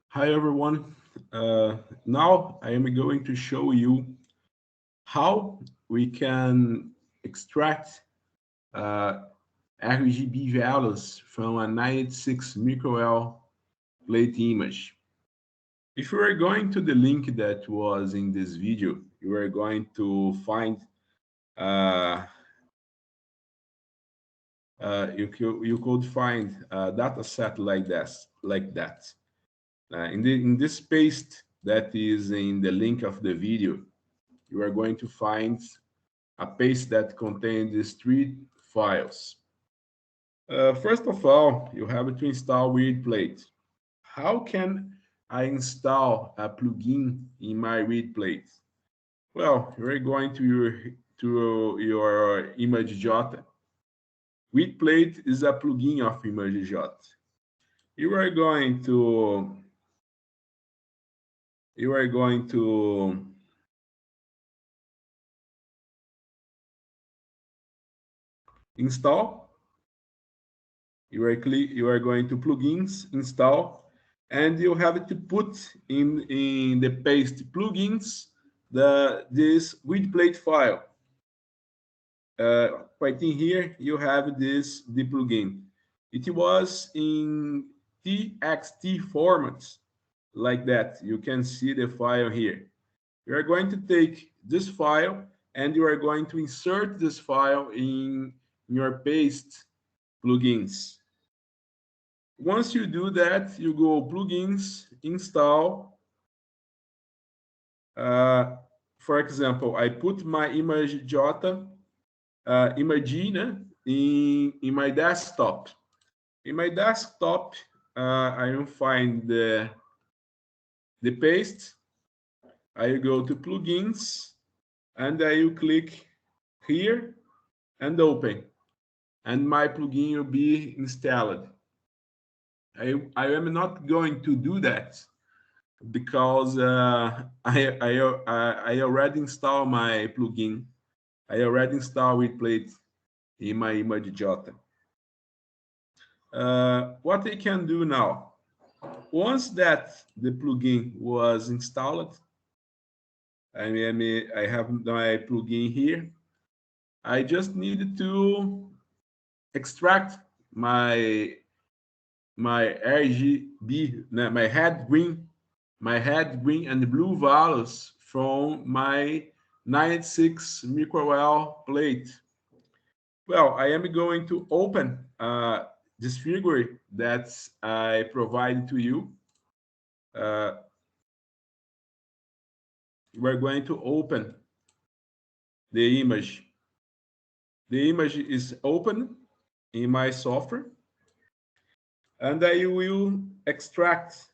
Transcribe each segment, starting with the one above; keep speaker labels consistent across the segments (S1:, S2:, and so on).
S1: Hi everyone. Now I am going to show you how we can extract uh, RGB values from a 96 microL plate image. If you are going to the link that was in this video, you are going to find uh, you could find a data set like this, like that. In this paste that is in the link of the video, you are going to find a paste that contains these three files. First of all, you have to install ReadPlate. How can I install a plugin in my ReadPlate? Well, you're going to your ImageJ. ReadPlate is a plugin of ImageJ. You are going to you are going to install. You are going to plugins, install, and you have to put in the paste plugins this ReadPlate file. Right in here, you have the plugin. It was in txt format, like that. You can see the file here. You are going to take this file and you are going to insert this file in your paste plugins. Once you do that, you go plugins, install. Uh, for example, I put my ImageJ Imagine in my desktop. In my desktop, I will find the paste. I will go to plugins and I will click here and open. And my plugin will be installed. I am not going to do that because I already installed my plugin. I already installed ReadPlate in my ImageJ. What I can do now, once that the plugin was installed, I have my plugin here. I just need to extract my RGB, my red, green, and blue values from my 96 microL plate. Well, I am going to open this figure that I provided to you. Uh, we're going to open the image. The image is open in my software, and I will extract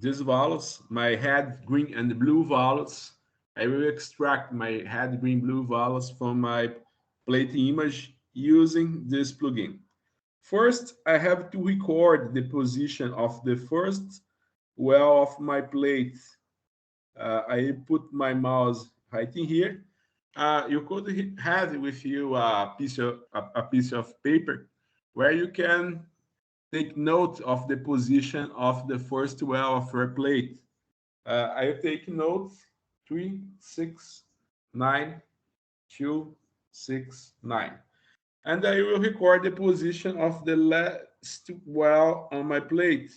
S1: these values, my red, green, and blue values. I will extract my red, green, blue values from my plate image using this plugin. First, I have to record the position of the first well of my plate. I put my mouse right in here. You could have with you a piece of paper where you can take note of the position of the first well of your plate. I take note 3, 6, 9, 2, 6, 9. And I will record the position of the last well on my plate.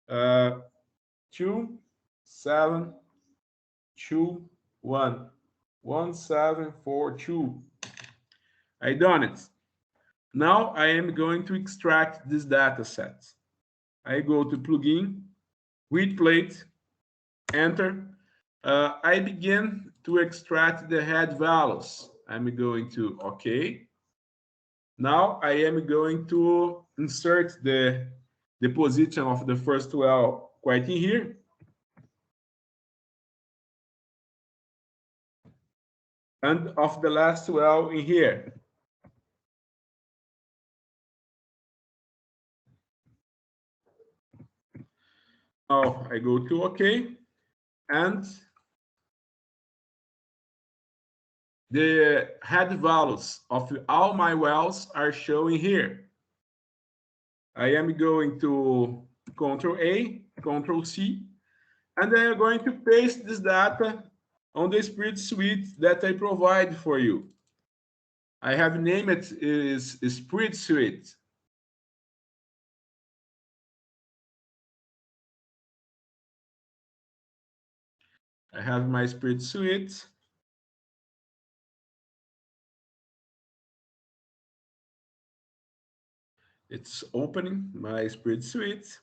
S1: 2, 7, 2, 1. 1, 7, 4, 2. I done it. Now I am going to extract this data set. I go to plugin, ReadPlate, enter. I begin to extract the head values. I'm going to OK. Now I am going to insert the position of the first well quite in here. And of the last well in here. Now I go to OK. And the head values of all my wells are showing here. I am going to Control A, Control C, and I am going to paste this data on the spreadsheet that I provide for you. I have named it is spreadsheet. I have my spreadsheet. It's opening my spreadsheet.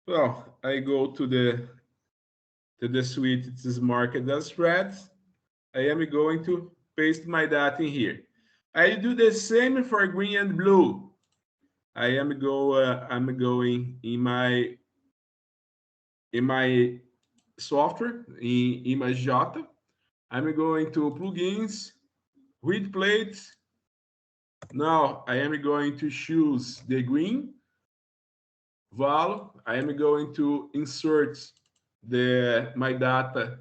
S1: Well, I go to the suite. It is marked as red. I am going to paste my data in here. I do the same for green and blue. I'm going in my software in ImageJ. I'm going to plugins, ReadPlate. Now I am going to choose the green value. I am going to insert my data.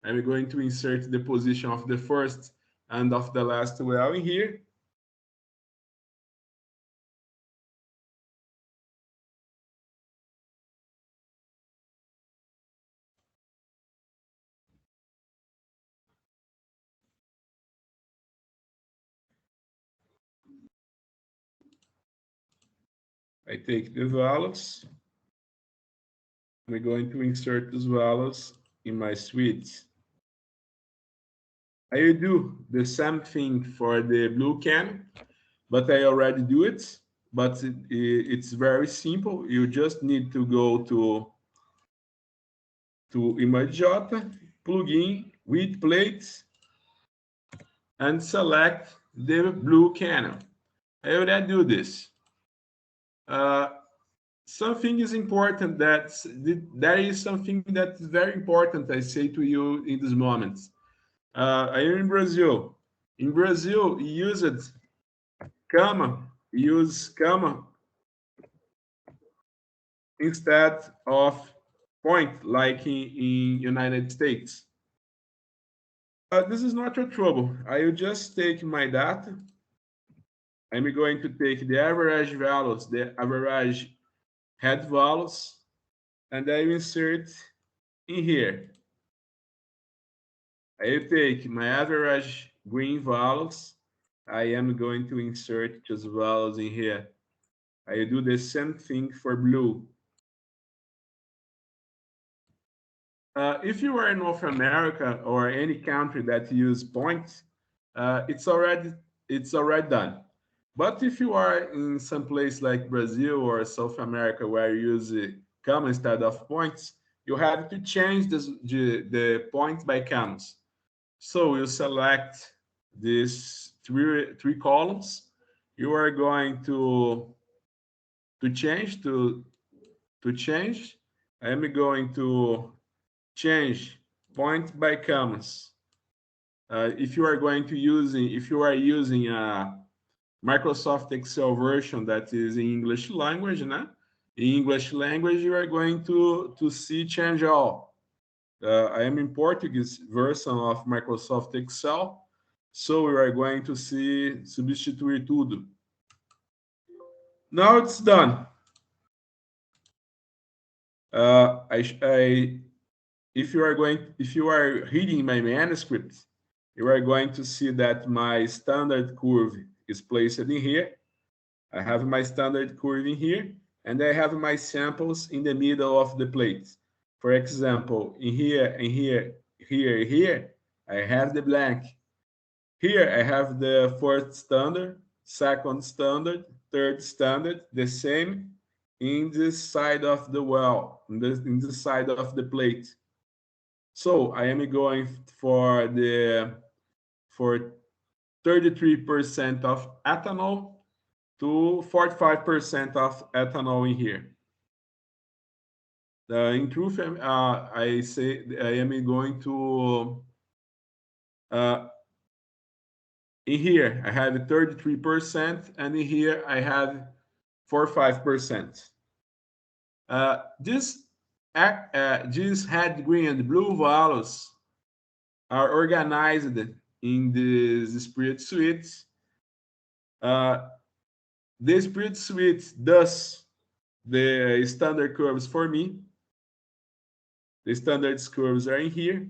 S1: I'm going to insert the position of the first and of the last well in here. I take the values. I'm going to insert these values in my suite. I will do the same thing for the blue can, but I already do it. But it's very simple. You just need to go to ImageJ, plugin, ReadPlate, and select the blue can. I already do this. Something is important that is something that's very important. I say to you in this moment. I am in Brazil. In Brazil, you use comma instead of point, like in United States. This is not your trouble. I will just take my data. I'm going to take the average values, the average head values, and I will insert in here. I will take my average green values. I am going to insert those values in here. I will do the same thing for blue. If you are in North America or any country that use points, it's already done. But if you are in some place like Brazil or South America where you use comma instead of points, you have to change the points by commas. So you select these three columns. You are going to change to change. I am going to change point by commas. If you are using a Microsoft Excel version that is in English language, né? In English language, you are going to see change all. I am in Portuguese version of Microsoft Excel, so we are going to see substituir tudo. Now it's done. If you are reading my manuscript, you are going to see that my standard curve is placed in here. I have my standard curve in here, and I have my samples in the middle of the plate. For example, in here, I have the blank. Here I have the first standard, second standard, third standard, the same in this side of the well, in this side of the plate. So I am going for 33% of ethanol to 45% of ethanol in here. In truth, I say I am going to in here I have 33%, and in here I have 45%. These red, green, and blue values are organized in this spreadsheet. The spreadsheet does the standard curves for me. The standard curves are in here.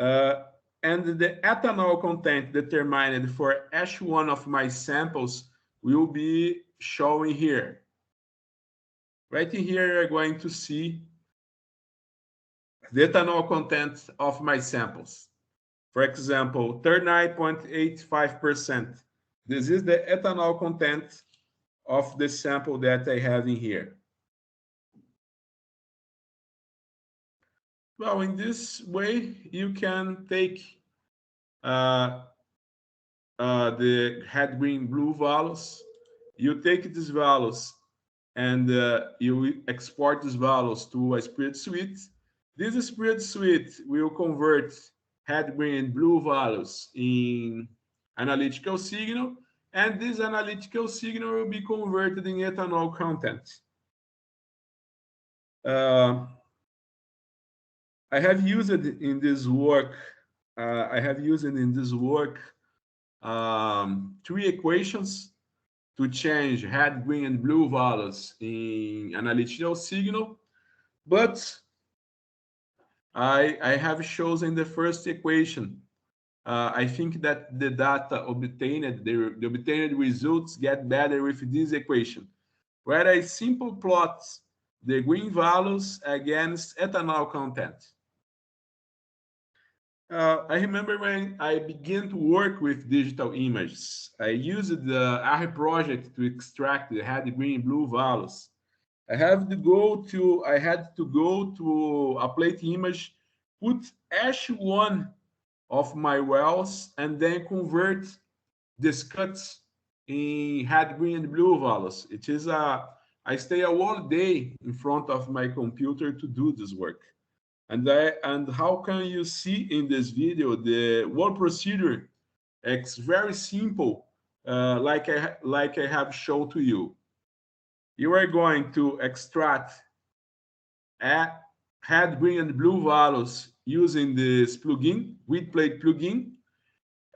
S1: And the ethanol content determined for each one of my samples will be showing here. Right in here, you're going to see the ethanol content of my samples. For example, 39.85%. This is the ethanol content of the sample that I have in here. Well, in this way, you can take the red, green, blue values. You take these values and you export these values to a spreadsheet. This spreadsheet will convert red, green, and blue values in analytical signal, and this analytical signal will be converted in ethanol content. I have used in this work. Three equations to change red, green, and blue values in analytical signal, but I have chosen the first equation. I think that the data obtained, the obtained results get better with this equation, where I simply plot the green values against ethanol content. I remember when I began to work with digital images, I used the R project to extract the red, green, blue values. I had to go to a plate image, put each one of my wells, and then convert these cuts in red, green, and blue values. I stay a whole day in front of my computer to do this work. And how can you see in this video, the whole procedure? It's very simple, like I have shown to you. You are going to extract red, green, and blue values using this plugin, ReadPlate plugin,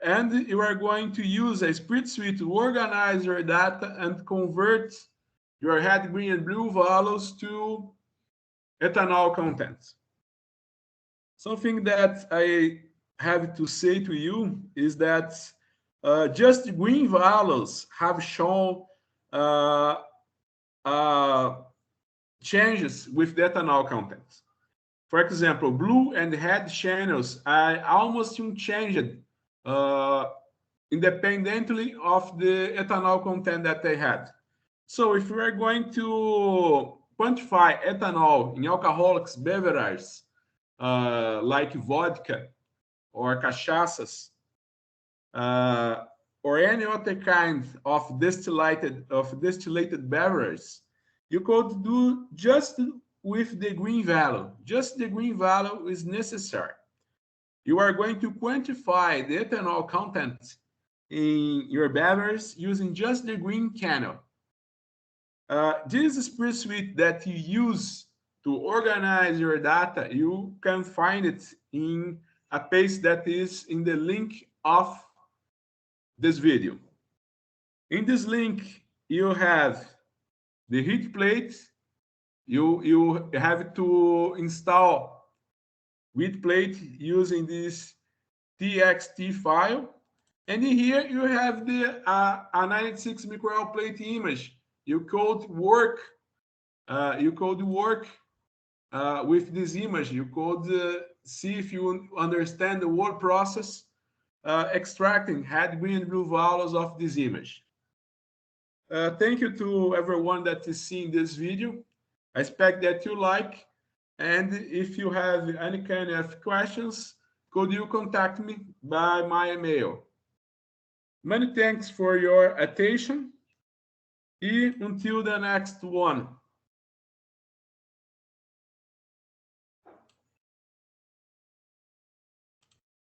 S1: and you are going to use a spreadsheet to organize your data and convert your red, green, and blue values to ethanol content. Something that I have to say to you is that just green values have shown changes with the ethanol content. For example, blue and red channels are almost unchanged independently of the ethanol content that they had. So if we are going to quantify ethanol in alcoholic beverages like vodka or cachaças or any other kind of distillated beverages, you could do just with the green value. Just the green value is necessary. You are going to quantify the ethanol content in your beverage using just the green channel. This spreadsheet that you use to organize your data, you can find it in a page that is in the link of this video. In this link, you have the ReadPlate. You have to install ReadPlate using this txt file. And in here, you have the a 96 micro plate image. You could work with this image. You could see if you understand the whole process extracting red, green, and blue values of this image. Thank you to everyone that is seeing this video. I expect that you like. And if you have any kind of questions, could you contact me by my email? Many thanks for your attention. And until the next one.